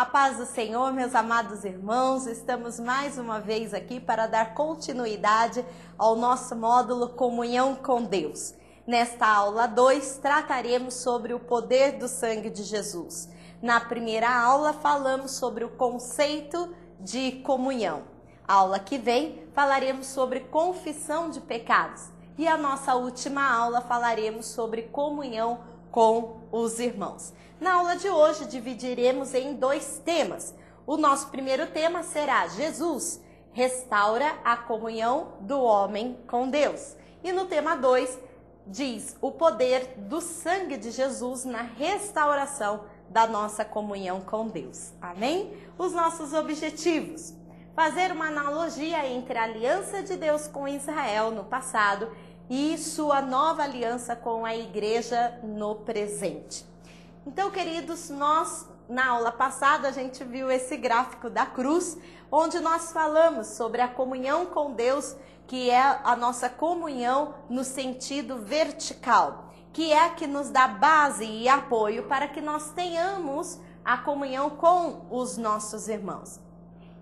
A paz do Senhor, meus amados irmãos, estamos mais uma vez aqui para dar continuidade ao nosso módulo Comunhão com Deus. Nesta aula 2, trataremos sobre o poder do sangue de Jesus. Na primeira aula, falamos sobre o conceito de comunhão. A aula que vem, falaremos sobre confissão de pecados. E a nossa última aula, falaremos sobre comunhão com os irmãos. Na aula de hoje, dividiremos em 2 temas. O nosso primeiro tema será Jesus restaura a comunhão do homem com Deus. E no tema 2, diz o poder do sangue de Jesus na restauração da nossa comunhão com Deus. Amém? Os nossos objetivos: fazer uma analogia entre a aliança de Deus com Israel no passado e sua nova aliança com a igreja no presente. Então, queridos, na aula passada a gente viu esse gráfico da cruz, onde nós falamos sobre a comunhão com Deus, que é a nossa comunhão no sentido vertical, que é a que nos dá base e apoio para que nós tenhamos a comunhão com os nossos irmãos.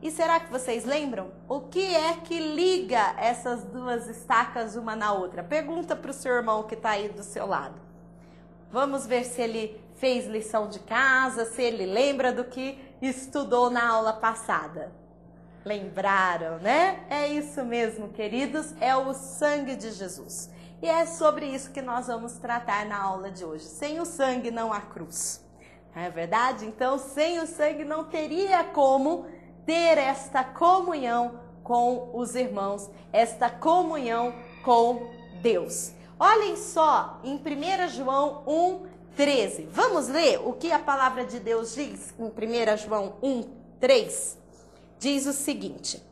E será que vocês lembram? O que é que liga essas 2 estacas uma na outra? Pergunta para o seu irmão que está aí do seu lado. Vamos ver se ele fez lição de casa, se ele lembra do que estudou na aula passada. Lembraram, né? É isso mesmo, queridos, é o sangue de Jesus. E é sobre isso que nós vamos tratar na aula de hoje. Sem o sangue não há cruz. Não é verdade? Então, sem o sangue não teria como ter esta comunhão com os irmãos, esta comunhão com Deus. Olhem só em 1 João 1:13. Vamos ler o que a palavra de Deus diz em 1 João 1:3? Diz o seguinte: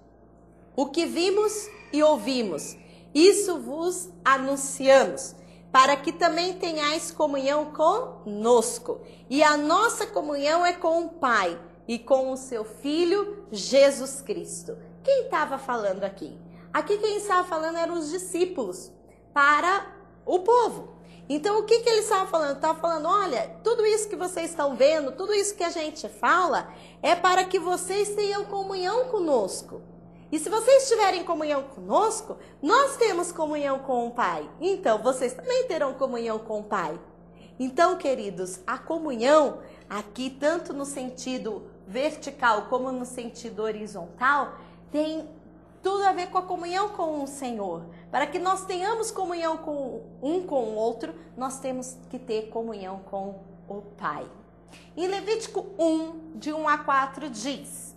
o que vimos e ouvimos, isso vos anunciamos, para que também tenhais comunhão conosco. E a nossa comunhão é com o Pai e com o seu Filho, Jesus Cristo. Quem estava falando aqui? Aqui quem estava falando eram os discípulos para o povo. Então o que eles estavam falando? Estavam falando, olha, tudo isso que vocês estão vendo, tudo isso que a gente fala, é para que vocês tenham comunhão conosco. E se vocês tiverem comunhão conosco, nós temos comunhão com o Pai. Então vocês também terão comunhão com o Pai. Então, queridos, a comunhão aqui, tanto no sentido vertical como no sentido horizontal, tem tudo a ver com a comunhão com o Senhor. Para que nós tenhamos comunhão com o outro, nós temos que ter comunhão com o Pai. Em Levítico 1, de 1 a 4, diz: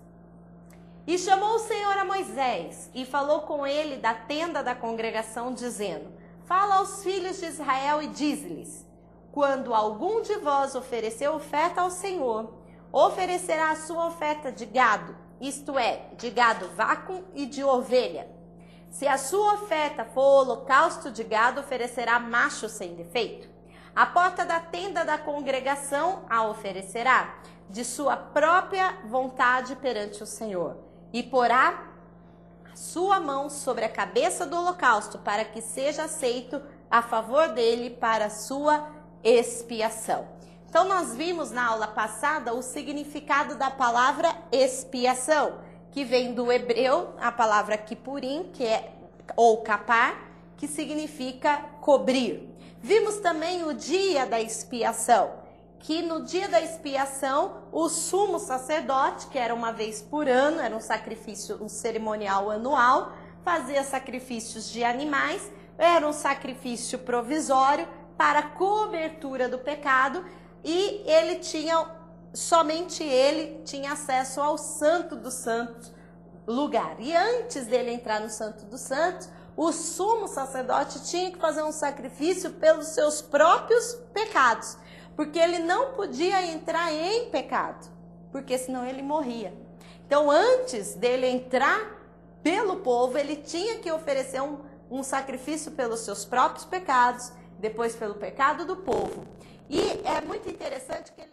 e chamou o Senhor a Moisés, e falou com ele da tenda da congregação, dizendo: fala aos filhos de Israel e diz-lhes: quando algum de vós oferecer oferta ao Senhor, oferecerá a sua oferta de gado, isto é, de gado vacuo e de ovelha. Se a sua oferta for holocausto de gado, oferecerá macho sem defeito. A porta da tenda da congregação a oferecerá, de sua própria vontade perante o Senhor, e porá a sua mão sobre a cabeça do holocausto, para que seja aceito a favor dele para a sua expiação. Então, nós vimos na aula passada o significado da palavra expiação, que vem do hebreu, a palavra kipurim, que é, ou kapar, que significa cobrir. Vimos também o dia da expiação, que no dia da expiação, o sumo sacerdote, que era uma vez por ano, era um sacrifício, um cerimonial anual, fazia sacrifícios de animais, era um sacrifício provisório para a cobertura do pecado, e ele tinha, somente ele tinha acesso ao Santo dos Santos lugar. E antes dele entrar no Santo dos Santos, o sumo sacerdote tinha que fazer um sacrifício pelos seus próprios pecados, porque ele não podia entrar em pecado, porque senão ele morria. Então, antes dele entrar pelo povo, ele tinha que oferecer um sacrifício pelos seus próprios pecados, depois pelo pecado do povo. E é muito interessante que ele